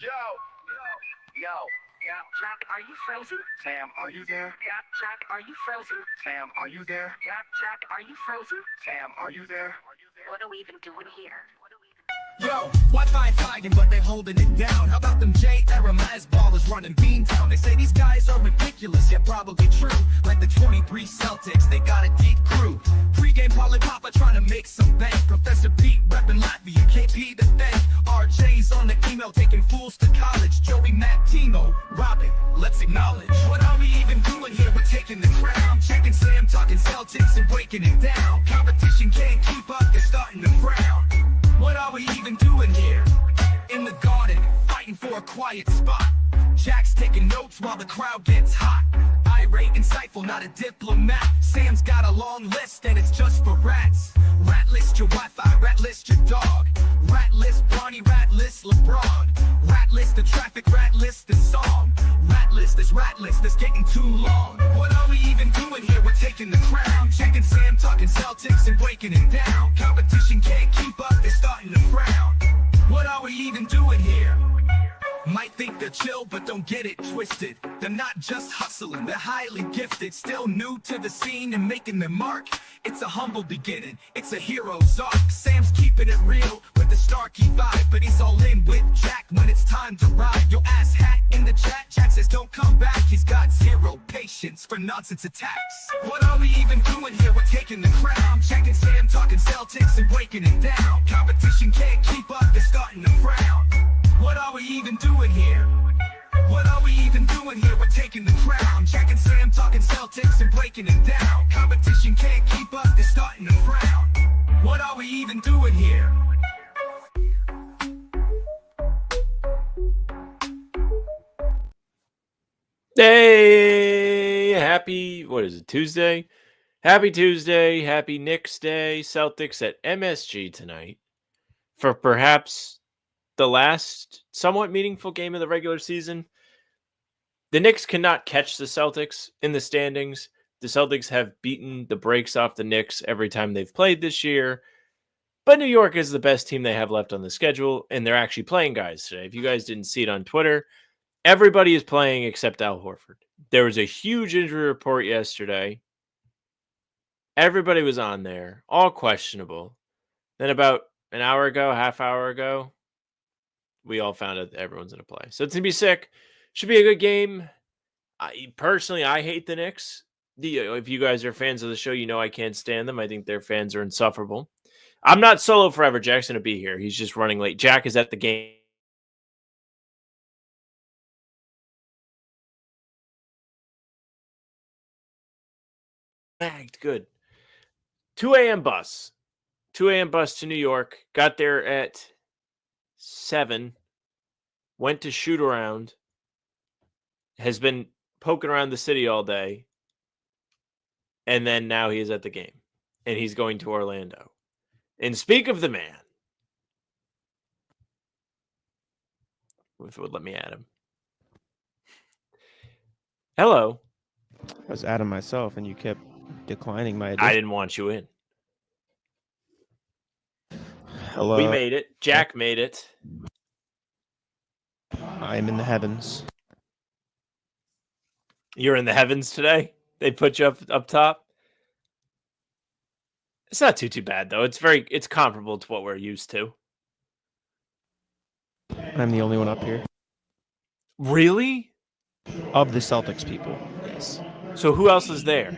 Yo, Jack, are you frozen? Sam, are you there? Yeah, Jack, are you frozen? Sam, are you there? Yeah, Jack, are you frozen? Sam, are you there? What are we even doing here? Yo, Wi-Fi fighting, but they holding it down. How about them J-era Maz ballers running Beantown? They say these guys are ridiculous, yet probably true. Like the 23 Celtics, they got a deep crew. Pregame Polly Papa trying to make some bank. Professor Pete repping Latvia, KP to thank. RJ's on the email taking fools to college. Joey, Matt, Timo, Robin, let's acknowledge. What are we even doing here? We're taking the crown. Checking Sam, talking Celtics and breaking it down. Competition can't keep up, they're starting to frown. What are we even doing here? In the garden, fighting for a quiet spot. Jack's taking notes while the crowd gets hot. Irate, insightful, not a diplomat. Sam's got a long list and it's just for rats. Rat list your Wi-Fi, rat list your dog. Rat list Barney, rat list LeBron. Rat list the traffic, rat list the song. Rat list is getting too long. What are we even doing here? We're taking the crown. Checking Sam, talking Celtics and breaking it down. Competition can't keep up, they're starting to frown. What are we even doing here? Might think they're chill, but don't get it twisted. They're not just hustling, they're highly gifted. Still new to the scene and making their mark. It's a humble beginning, it's a hero's arc. Sam's keeping it real with the Starkey vibe, but he's all in with Jack when it's time to ride. Yo, ass hat in the chat, Jack says don't come back. He's got zero patience for nonsense attacks. What are we even doing here? We're taking the crown. Checking Sam, talking Celtics and breaking it down. Competition can't keep up, they're starting to frown. What are we even doing here? What are we even doing here? We're taking the crown. Jack and Sam talking Celtics and breaking it down. Competition can't keep up, they're starting to frown. What are we even doing here? Hey, what is it, Tuesday? Happy Tuesday, happy Knicks Day. Celtics at MSG tonight for perhaps the last somewhat meaningful game of the regular season. The Knicks cannot catch the Celtics in the standings. The Celtics have beaten the brakes off the Knicks every time they've played this year. But New York is the best team they have left on the schedule, and they're actually playing guys today. If you guys didn't see it on Twitter, everybody is playing except Al Horford. There was a huge injury report yesterday. Everybody was on there, all questionable. Then about an hour ago, half hour ago, we all found out that everyone's going to play. So it's going to be sick. Should be a good game. I hate the Knicks. If you guys are fans of the show, you know I can't stand them. I think their fans are insufferable. I'm not solo forever. Jack's going to be here. He's just running late. Jack is at the game. Bagged. Good. 2 a.m. bus. 2 a.m. bus to New York. Got there at 7. Went to shoot around. Has been poking around the city all day. And then now he is at the game. And he's going to Orlando. And speak of the man. If it would let me add him. Hello. I was adding myself, and you kept declining my addition. I didn't want you in. Hello. We made it. Jack made it. I am in the heavens. You're in the heavens today? They put you up top? It's not too bad, though. It's comparable to what we're used to. I'm the only one up here. Really? Of the Celtics people, yes. So who else is there?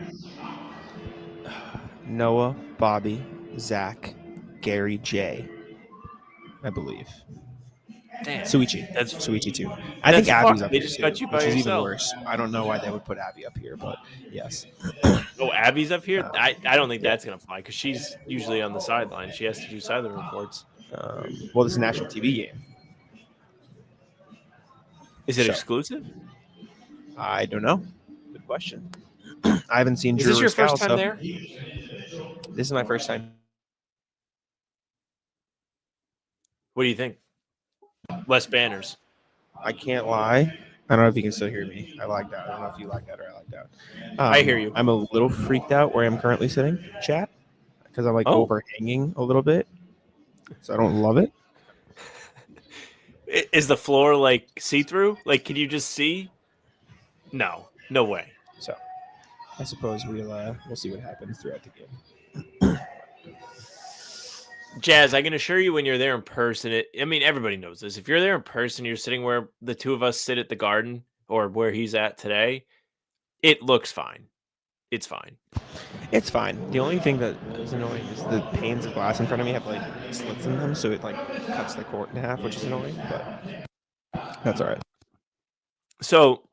Noah, Bobby, Zach, Gary, Jay, I believe. Damn. Suichi. That's Suichi too. I think Abby's up They here just too, got you by which is even yourself. worse. I don't know why they would put Abby up here, but yes. Oh, Abby's up here? I don't think that's going to fly because she's usually on the sideline. She has to do sideline reports. Well, this is a national TV game. Is it So, exclusive? I don't know. Good question. I haven't seen Is Drew this or your first Scal, time so- there? This is my first time. What do you think? Less banners. I can't lie. I don't know if you can still hear me. I like that. I don't know if you like that or I like that. I hear you. I'm a little freaked out where I'm currently sitting, chat, because I'm like Oh. overhanging a little bit. So I don't love it. Is the floor like see-through? Like, can you just see? No way. So I suppose we'll see what happens throughout the game. Jazz, I can assure you when you're there in person, everybody knows this. If you're there in person, you're sitting where the two of us sit at the Garden or where he's at today, it looks fine. It's fine. It's fine. The only thing that is annoying is the panes of glass in front of me have like slits in them, so it like cuts the court in half, which is annoying, but that's all right. So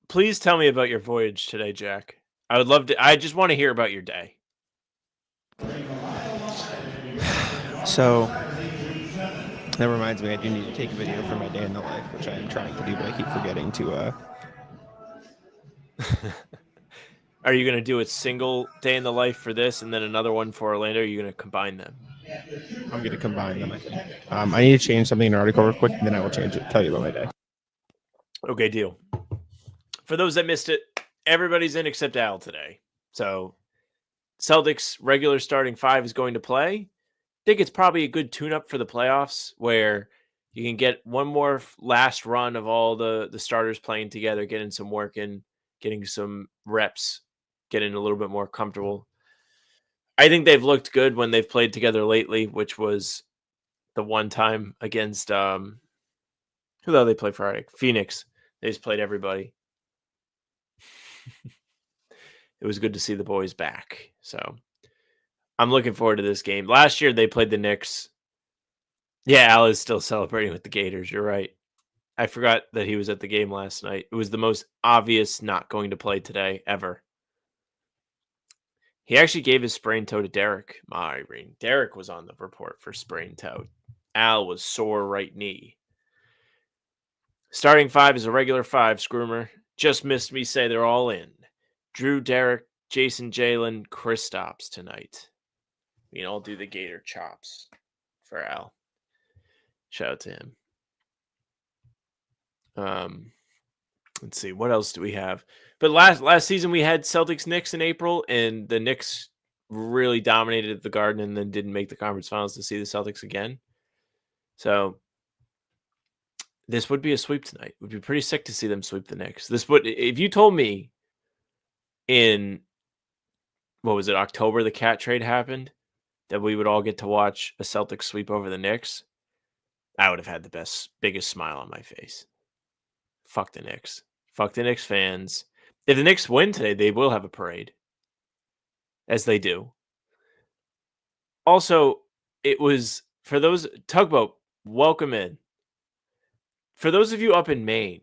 please tell me about your voyage today, Jack. I would love to. I just want to hear about your day. So that reminds me, I do need to take a video for my day in the life, which I am trying to do, but I keep forgetting to. Are you going to do a single day in the life for this and then another one for Orlando? Or are you going to combine them? I'm going to combine them, I think. I need to change something in an article real quick, and then I will tell you about my day. Okay, deal. For those that missed it, everybody's in except Al today. So Celtics regular starting 5 is going to play. I think it's probably a good tune-up for the playoffs where you can get one more last run of all the starters playing together, getting some work in, getting some reps, getting a little bit more comfortable. I think they've looked good when they've played together lately, which was the one time against who did they play Friday? Phoenix. They just played everybody. It was good to see the boys back. So I'm looking forward to this game. Last year they played the Knicks. Yeah, Al is still celebrating with the Gators. You're right. I forgot that he was at the game last night. It was the most obvious not going to play today ever. He actually gave his sprained toe to Derek. Derek was on the report for sprained toe. Al was sore right knee. Starting 5 is a regular 5, Scroomer. Just missed me say they're all in. Drew, Derek, Jason, Jalen, Kristaps tonight. We can all do the Gator chops for Al. Shout out to him. Let's see, what else do we have? But last season we had Celtics Knicks in April, and the Knicks really dominated the Garden and then didn't make the conference finals to see the Celtics again. So this would be a sweep tonight. It would be pretty sick to see them sweep the Knicks. If you told me in October the cat trade happened, that we would all get to watch a Celtics sweep over the Knicks, I would have had the biggest smile on my face. Fuck the Knicks. Fuck the Knicks fans. If the Knicks win today, they will have a parade. As they do. Also, it was, for those, Tugboat, welcome in. For those of you up in Maine,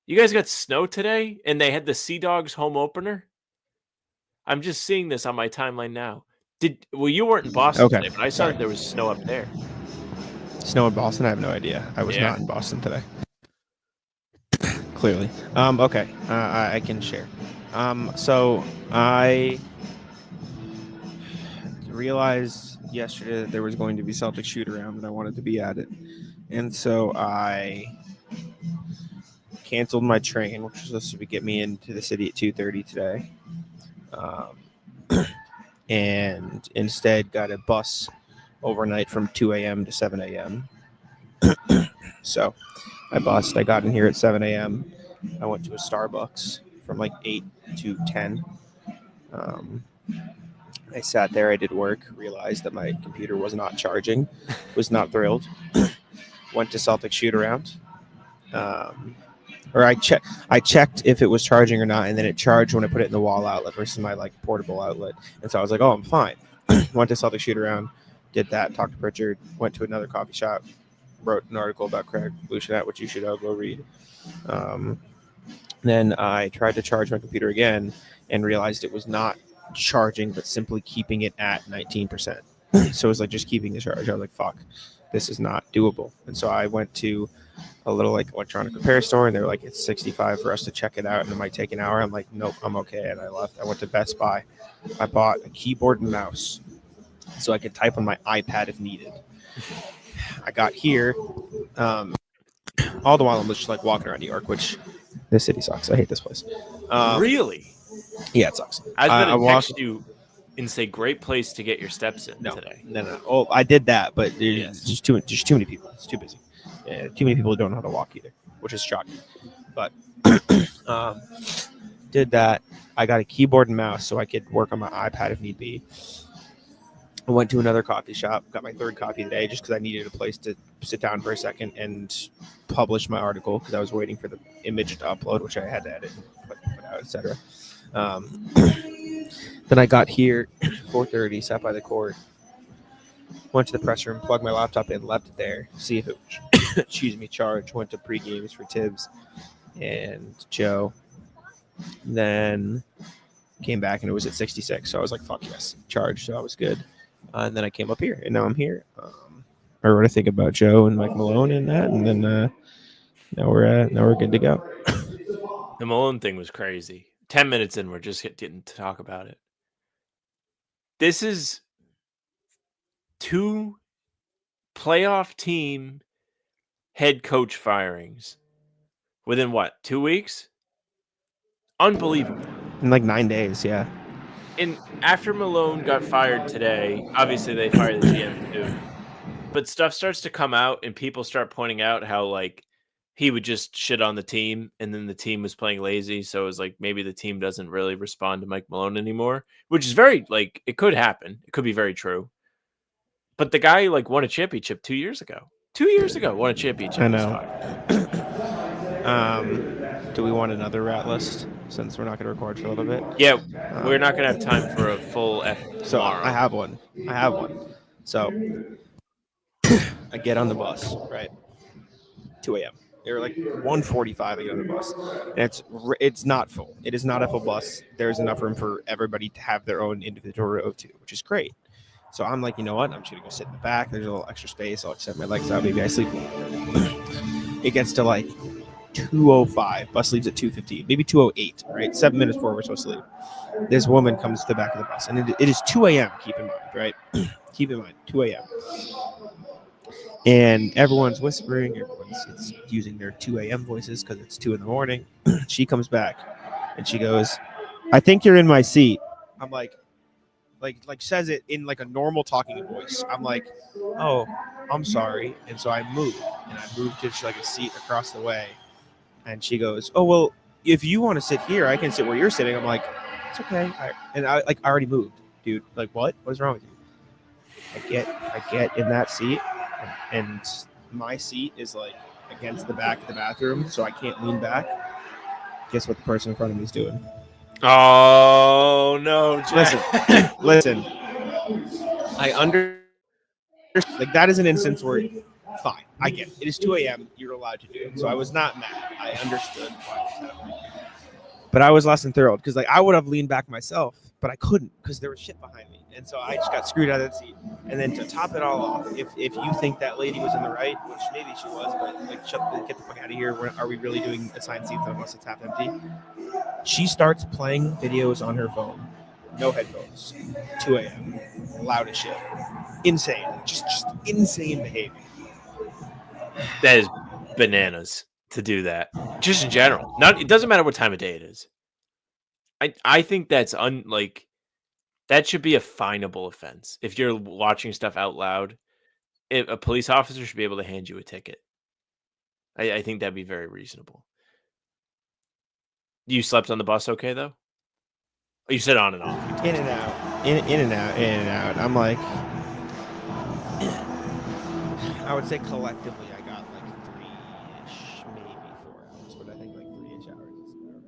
you guys got snow today, and they had the Sea Dogs home opener? I'm just seeing this on my timeline now. You weren't in Boston today, but I saw that there was snow up there. Snow in Boston? I have no idea. I was not in Boston today. Clearly. Okay. I can share. So I realized yesterday that there was going to be Celtic shoot around and I wanted to be at it. And so I canceled my train, which was supposed to get me into the city at 2:30 today. And instead got a bus overnight from 2 a.m. to 7 a.m. So I bussed. I got in here at 7 a.m. I went to a Starbucks from like 8 to 10. I sat there. I did work. Realized that my computer was not charging. Was not thrilled. Went to Celtic shoot around. Or I checked if it was charging or not, and then it charged when I put it in the wall outlet versus my like portable outlet. And so I was like, oh, I'm fine. Went to Celtic shoot around, did that, talked to Pritchard, went to another coffee shop, wrote an article about Craig Lucianat, which you should all go read. Then I tried to charge my computer again and realized it was not charging, but simply keeping it at 19%. So it was like just keeping the charge. I was like, fuck, this is not doable. And so I went to a little like electronic repair store, and they were like, it's $65 for us to check it out, and it might take an hour. I'm like, nope, I'm okay. And I left. I went to Best Buy. I bought a keyboard and mouse so I could type on my iPad if needed. I got here. All the while I'm just like walking around New York, which this city sucks. I hate this place. Really? Yeah, it sucks. I was going to text you and say, great place to get your steps in today. No. Oh, I did that, but there's just too many people. It's too busy. Too many people don't know how to walk either, which is shocking. But did that. I got a keyboard and mouse so I could work on my iPad if need be. I went to another coffee shop, got my third coffee today just because I needed a place to sit down for a second and publish my article because I was waiting for the image to upload, which I had to edit and put out, etc. Then I got here 4:30, sat by the court, went to the press room, plugged my laptop in, left it there, see if it would charge. Went to pregames for Tibbs and Joe. Then came back and it was at 66. So I was like, fuck yes, charged. So I was good. And then I came up here and now I'm here. I wrote a thing about Joe and Mike Malone and that. And then now we're good to go. The Malone thing was crazy. 10 minutes in, we're just getting to talk about it. This is 2 playoff team head coach firings within what, 2 weeks? Unbelievable. In like 9 days, yeah. And after Malone got fired today, obviously they fired the GM too. But stuff starts to come out and people start pointing out how like he would just shit on the team and then the team was playing lazy. So it was like maybe the team doesn't really respond to Mike Malone anymore, which is very like it could happen. It could be very true. But the guy like won a championship 2 years ago. 2 years ago, won a championship. I know. Do we want another rat list since we're not going to record for a little bit? Yeah, we're not going to have time for a full F So tomorrow. I have one. So I get on the bus, right? 2 a.m. They're like 1:45. I get on the bus, and it's not full. It is not a full bus. There's enough room for everybody to have their own individual row too, which is great. So I'm like, you know what? I'm just gonna go sit in the back. There's a little extra space. I'll extend my legs out. Maybe I sleep. It gets to like 2:05. Bus leaves at 2:15, maybe 2:08. Right, 7 minutes before we're supposed to leave. This woman comes to the back of the bus, and it is 2 a.m. Keep in mind, right? Keep in mind, 2 a.m. And everyone's whispering. Everyone's using their 2 a.m. voices because it's 2 in the morning. She comes back, and she goes, "I think you're in my seat." I'm like says it in like a normal talking voice. I'm like, "Oh, I'm sorry." And so I moved to like a seat across the way. And she goes, "Oh, well, if you want to sit here, I can sit where you're sitting." I'm like, "It's okay." I already moved, dude. Like, what? What is wrong with you? I get in that seat, and my seat is like against the back of the bathroom, so I can't lean back. Guess what the person in front of me is doing? Oh no, Jack. Listen. I understand. Like that is an instance where, fine, I get it. It is 2 a.m. You're allowed to do it. So I was not mad. I understood why it was happening. But I was less than thrilled because like I would have leaned back myself, but I couldn't because there was shit behind me. And so I just got screwed out of that seat. And then to top it all off, if you think that lady was in the right, which maybe she was, but like get the fuck out of here. Are we really doing assigned seats unless it's half empty? She starts playing videos on her phone, no headphones, 2 a.m., loud as shit. Insane. Just insane behavior. That is bananas to do that. Just in general. It doesn't matter what time of day it is. I think that's that should be a finable offense. If you're watching stuff out loud, a police officer should be able to hand you a ticket. I think that'd be very reasonable. You slept on the bus okay, though? Oh, you said on and off. In and out. In and out. I'm like, I would say collectively I got like 3-ish, maybe 4 hours, but I think like 3-ish hours is about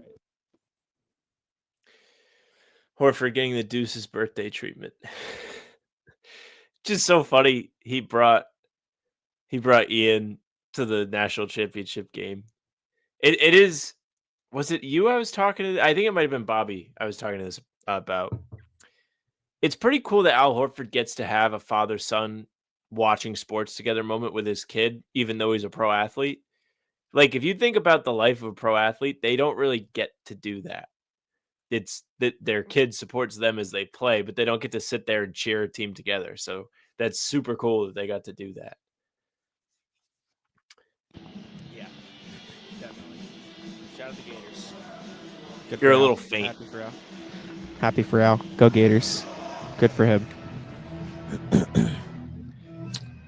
right. Horford getting the Deuce's birthday treatment. Just so funny. He brought Ian to the national championship game. It is. Was it you I was talking to? I think it might have been Bobby I was talking to this about. It's pretty cool that Al Horford gets to have a father-son watching sports together moment with his kid, even though he's a pro athlete. Like, if you think about the life of a pro athlete, they don't really get to do that. It's that their kid supports them as they play, but they don't get to sit there and cheer a team together. So that's super cool that they got to do that. Yeah, definitely. Shout out to Gators. Good You're a little faint. Happy for Al. Go Gators. Good for him.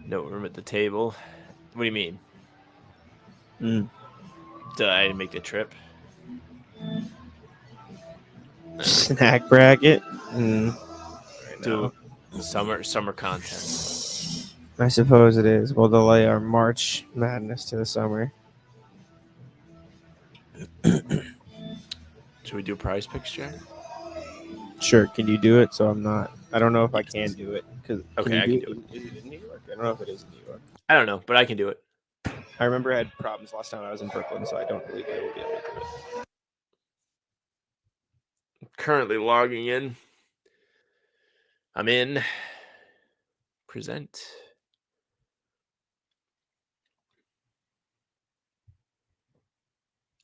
No room at the table. What do you mean? Mm. Did I make the trip? Snack bracket. I Do know. summer content. I suppose it is. We'll delay our March Madness to the summer. Should we do prize picks, Jack? Sure. Can you do it? So I'm not. I don't know if I can do it. Okay, I can do it. Is it in New York? I don't know if it is in New York. I don't know, but I can do it. I remember I had problems last time I was in Brooklyn, so I don't believe I will be able to do it. Currently logging in. I'm in. Present.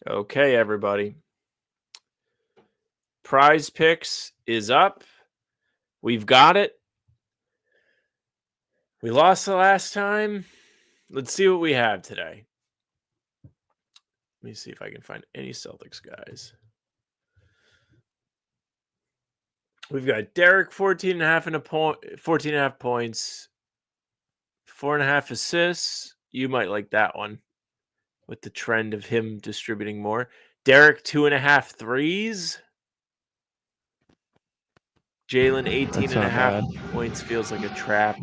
Okay, everybody. Prize picks is up. We've got it. We lost the last time. Let's see what we have today. Let me see if I can find any Celtics guys. We've got Derek 14.5 points, 4.5 assists. You might like that one with the trend of him distributing more. Derek 2.5 threes. Jalen 18.5 points feels like a trap.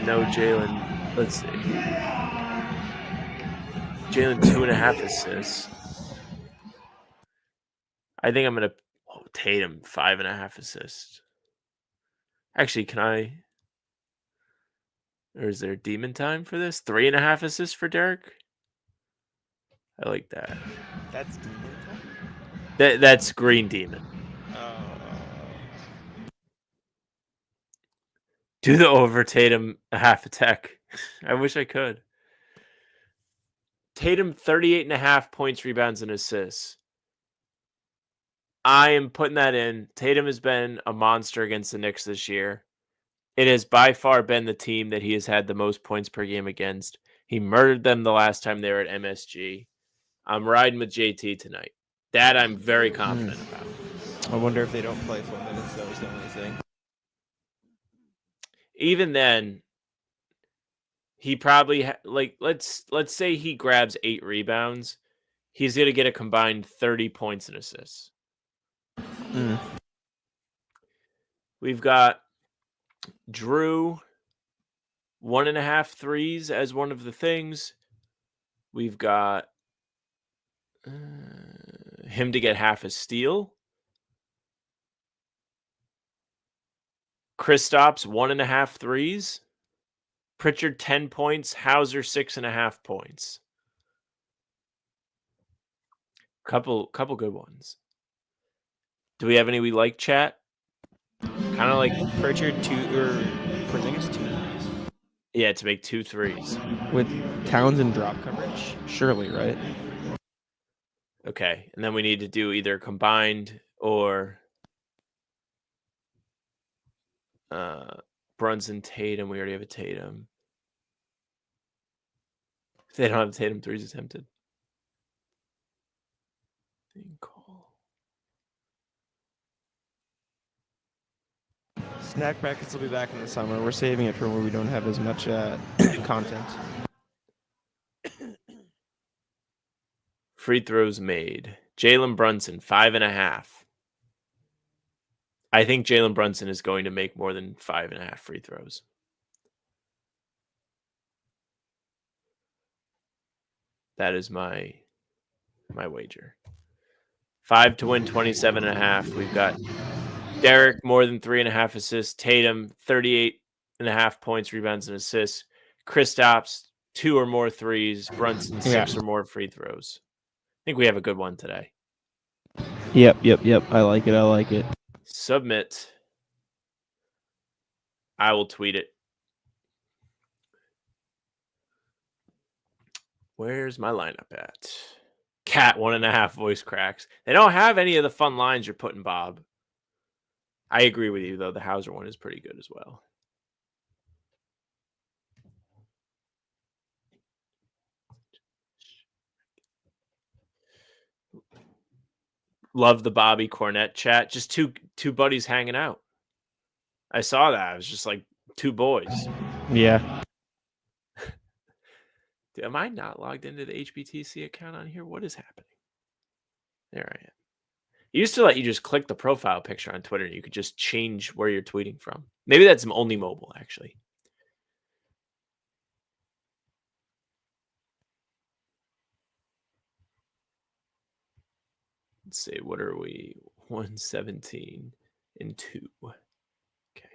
No Jalen. Let's see. Jalen 2.5 assists. I think I'm gonna Tatum 5.5 assists. Actually, can I? Or is there demon time for this? 3.5 assists for Derek. I like that. That's demon time? That's green demon. Do the over Tatum a half attack. I wish I could. Tatum 38.5 points, rebounds, and assists. I am putting that in. Tatum has been a monster against the Knicks this year. It has by far been the team that he has had the most points per game against. He murdered them the last time they were at MSG. I'm riding with JT tonight. That I'm very confident about. I wonder if they don't play full minutes. That was the only thing. Even then, he probably let's say he grabs 8 rebounds. He's going to get a combined 30 points and assists. We've got Drew 1.5 threes as one of the things. We've got him to get half a steal. Kristaps 1.5 threes. Pritchard 10 points. Hauser 6.5 points. Couple good ones. Do we have any we like, chat? Kind of like Pritchard 2 or Porzingis 2 threes. Yeah, to make 2 threes. With Towns and drop coverage? Surely, right? Okay. And then we need to do either combined or Brunson Tatum. We already have a Tatum. If they don't have Tatum, 3's attempted. Snack brackets will be back in the summer. We're saving it for where we don't have as much content. Free throws made. Jalen Brunson, 5.5. I think Jalen Brunson is going to make more than 5.5 free throws. That is my wager. 5 to win, 27.5. We've got Derek, more than 3.5 assists. Tatum, 38.5 points, rebounds, and assists. Kristaps, 2 or more threes. Brunson, 6 or more free throws. I think we have a good one today. Yep. I like it. Submit. I will tweet it. Where's my lineup at? Cat 1.5 voice cracks. They don't have any of the fun lines you're putting, Bob. I agree with you, though. The Hauser one is pretty good as well. Love the Bobby Kornet chat. Just two buddies hanging out. I saw that. I was just like 2 boys. Yeah. Am I not logged into the HBTC account on here? What is happening? There I am. It used to let you just click the profile picture on Twitter and you could just change where you're tweeting from. Maybe that's only mobile, actually. Let's see, what are we? 117 and 2. Okay.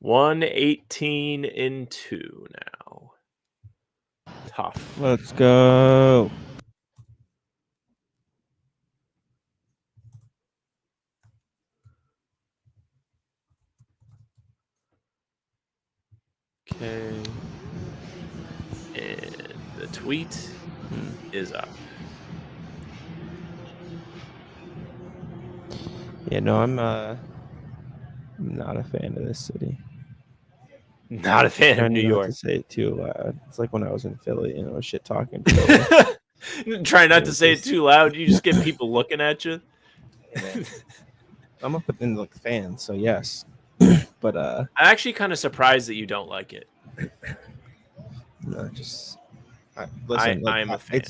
$118 and 2 now. Tough. Let's go. Okay. And the tweet is up. Yeah, no, I'm not a fan of this city. Not a fan of Trying New not York. to say it too loud. It's like when I was in Philly, shit talking. Try not to say it too loud. You just get people looking at you. I'm up in the fans, so yes. But I'm actually kind of surprised that you don't like it. no, just listen. I'm a fan.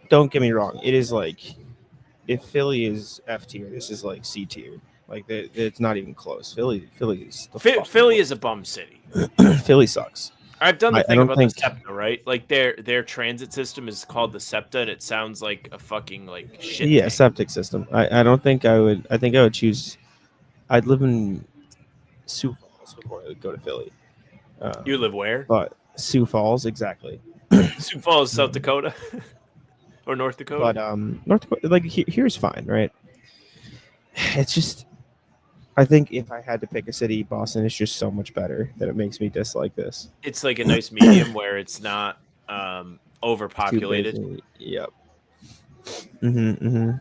Don't get me wrong. It is like if Philly is F tier, this is like C tier. Like it's not even close. Philly is Philly is a bum city. Philly sucks. I've done the thing about the SEPTA, right? Like their transit system is called the SEPTA, and it sounds like a fucking like shit. Yeah, tank. septic system. I don't think I would. I think I would choose. I'd live in Sioux Falls before I would go to Philly. You live where? But Sioux Falls, exactly. Sioux Falls, South Dakota, or North Dakota. But North Dakota, like here's fine, right? It's just, I think if I had to pick a city, Boston is just so much better that it makes me dislike this. It's like a nice medium where it's not overpopulated. Yep. Mm-hmm.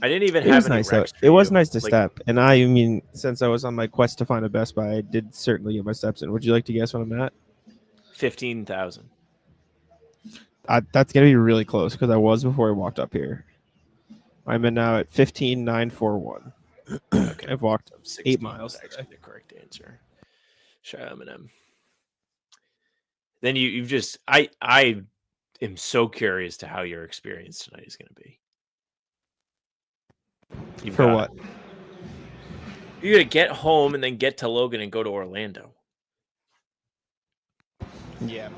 I didn't even It have was any nice. Rex for It was you. nice to Like, step, and I mean, since I was on my quest to find a Best Buy, I did certainly get my steps in. Would you like to guess what I'm at? 15,000. That's gonna be really close because I was before I walked up here. I'm in now at 15,941. Okay, I've walked 16 8 miles. was actually the correct answer. Shy Eminem. Then you've just I am so curious to how your experience tonight is going to be. For what? You're going to get home and then get to Logan and go to Orlando. Yeah.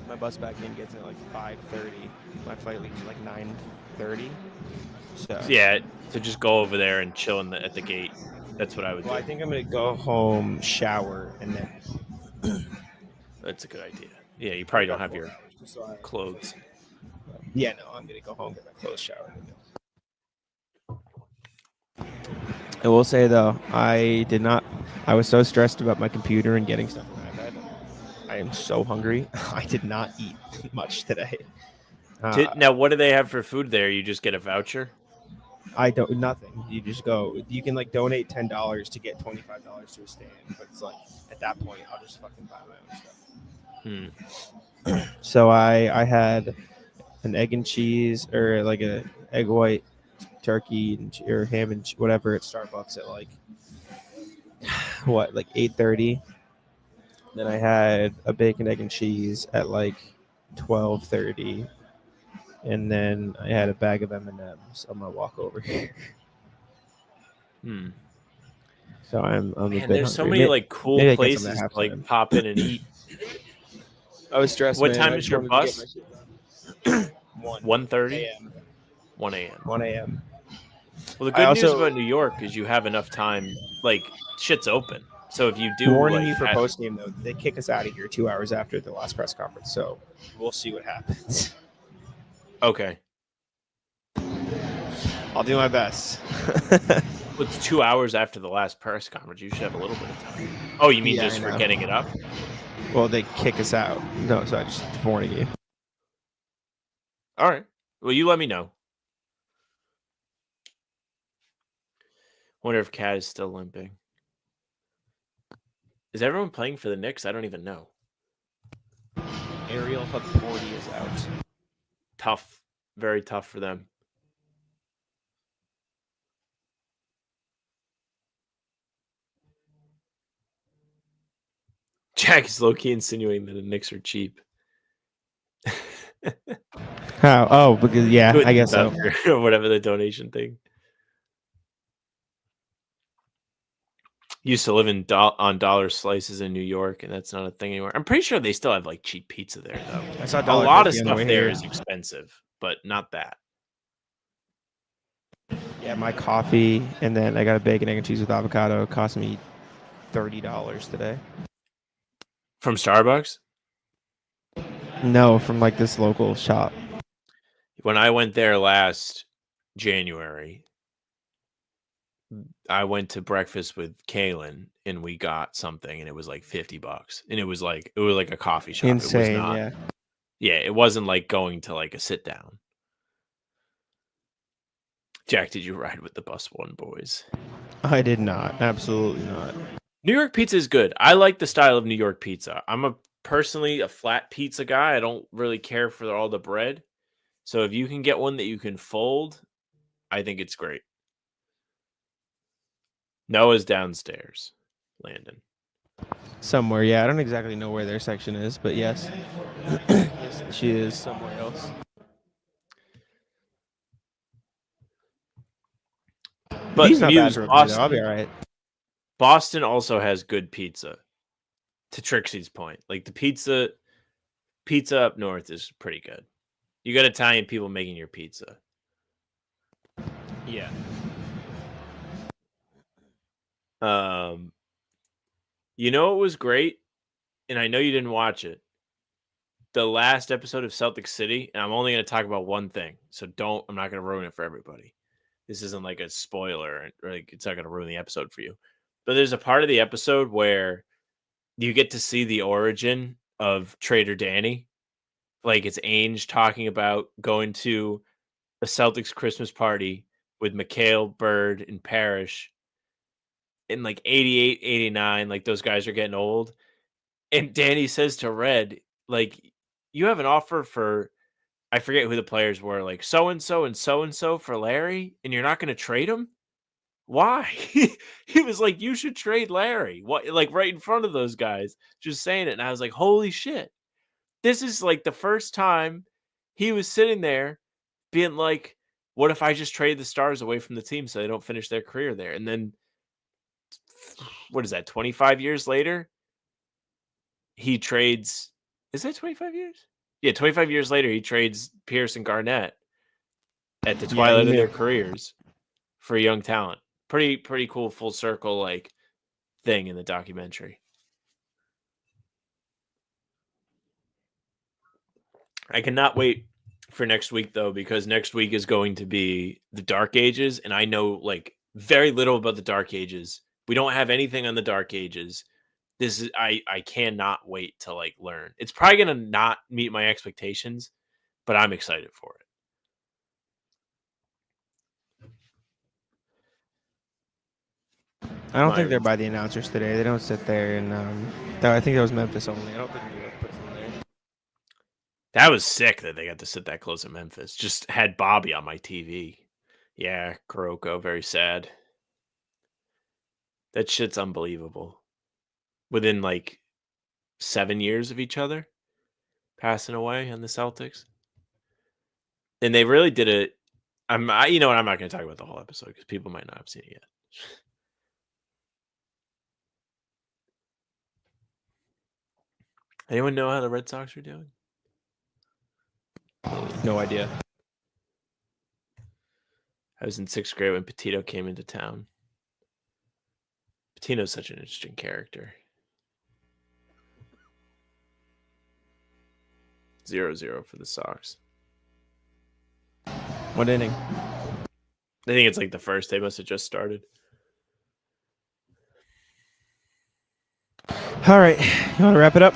My bus back in gets in at like 5:30. My flight leaves at like 9:30. So yeah, so just go over there and chill at the gate. That's what I would do. I think I'm gonna go home, shower, and then. That's a good idea. Yeah, you probably don't have your clothes. Yeah, no, I'm gonna go home, get my clothes, shower. I will say though, I was so stressed about my computer and getting stuff in my bed. I am so hungry. I did not eat much today. Now, what do they have for food there? You just get a voucher? Nothing. You just go. You can like donate $10 to get $25 to a stand, but it's like at that point, I'll just fucking buy my own stuff. So I had an egg and cheese, or like a egg white turkey or ham and whatever at Starbucks at like 8:30. Then I had a bacon, egg, and cheese at like 12:30. And then I had a bag of M&Ms on my walk over here. So I'm a bit there's so hungry. many like cool maybe places to like pop in and eat. I was stressed. What time is your bus? 1:30 a.m. 1 a.m. 1 a.m. Well, the good news about New York is you have enough time. Like shit's open. So if you do warning you for post game though, they kick us out of here 2 hours after the last press conference. So we'll see what happens. Okay. I'll do my best. It's 2 hours after the last press conference. You should have a little bit of time. Oh, you mean just for getting it up? Well, they kick us out. No, so I just warning you. All right. Well, you let me know. Wonder if Cat is still limping. Is everyone playing for the Knicks? I don't even know. Aerial hook 40 is out. Tough. Very tough for them. Jack is low-key insinuating that the Knicks are cheap. How? Oh, because I guess so. Or whatever the donation thing. Used to live on dollar slices in New York, and that's not a thing anymore. I'm pretty sure they still have like cheap pizza there, though. I saw a lot of $1.50 on the stuff way there here. is expensive, but not that. Yeah, my coffee, and then I got a bacon, egg, and cheese with avocado. It cost me $30 today. From Starbucks? No, from like this local shop. When I went there last January, I went to breakfast with Kaylin, and we got something, and it was like $50, and it was like a coffee shop. Insane, it was not, yeah. Yeah, it wasn't like going to like a sit down. Jack, did you ride with the Bus One boys? I did not. Absolutely not. New York pizza is good. I like the style of New York pizza. I'm personally a flat pizza guy. I don't really care for all the bread. So if you can get one that you can fold, I think it's great. Noah's downstairs, Landon. Somewhere, yeah. I don't exactly know where their section is, but yes. Yes, she is somewhere else. But He's not bad Muse, for a Boston, pizza. I'll be all right. Boston also has good pizza. To Trixie's point, like the pizza up north is pretty good. You got Italian people making your pizza. Yeah. You know what was great, and I know you didn't watch it. The last episode of Celtic City, and I'm only going to talk about one thing, so I'm not going to ruin it for everybody. This isn't like a spoiler, or like it's not going to ruin the episode for you. But there's a part of the episode where you get to see the origin of Trader Danny. Like it's Ainge talking about going to a Celtics Christmas party with McHale, Bird, and Parrish in like 88, 89. Like those guys are getting old. And Danny says to Red, like, you have an offer for, I forget who the players were, like so-and-so and so-and-so for Larry, and you're not going to trade him? Why? He was like, you should trade Larry. What? Like right in front of those guys, just saying it. And I was like, holy shit. This is like the first time he was sitting there being like, what if I just trade the stars away from the team so they don't finish their career there? And then, what is that, 25 years later? He trades, is that 25 years? Yeah, 25 years later, he trades Pierce and Garnett at the twilight of their careers for young talent. Pretty cool full circle like thing in the documentary. I cannot wait for next week though, because next week is going to be the Dark Ages, and I know like very little about the Dark Ages. We don't have anything on the Dark Ages. This is I cannot wait to like learn. It's probably gonna not meet my expectations, but I'm excited for it. I don't think they're by the announcers today. They don't sit there, and I think that was Memphis only. I don't think New York puts them there. That was sick that they got to sit that close at Memphis. Just had Bobby on my TV. Yeah, Kuroko, very sad. That shit's unbelievable. Within like 7 years of each other, passing away on the Celtics. And they really did it. You know what? I'm not going to talk about the whole episode because people might not have seen it yet. Anyone know how the Red Sox are doing? No idea. I was in 6th grade when Petito came into town. Patino's such an interesting character. 0-0 for the Sox. What inning? I think it's like the first. They must have just started. All right. You want to wrap it up?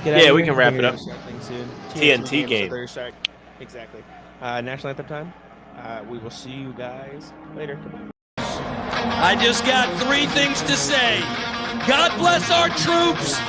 Yeah, we can wrap it up. TNT game. Exactly. National Anthem time. We will see you guys later. I just got 3 things to say. God bless our troops.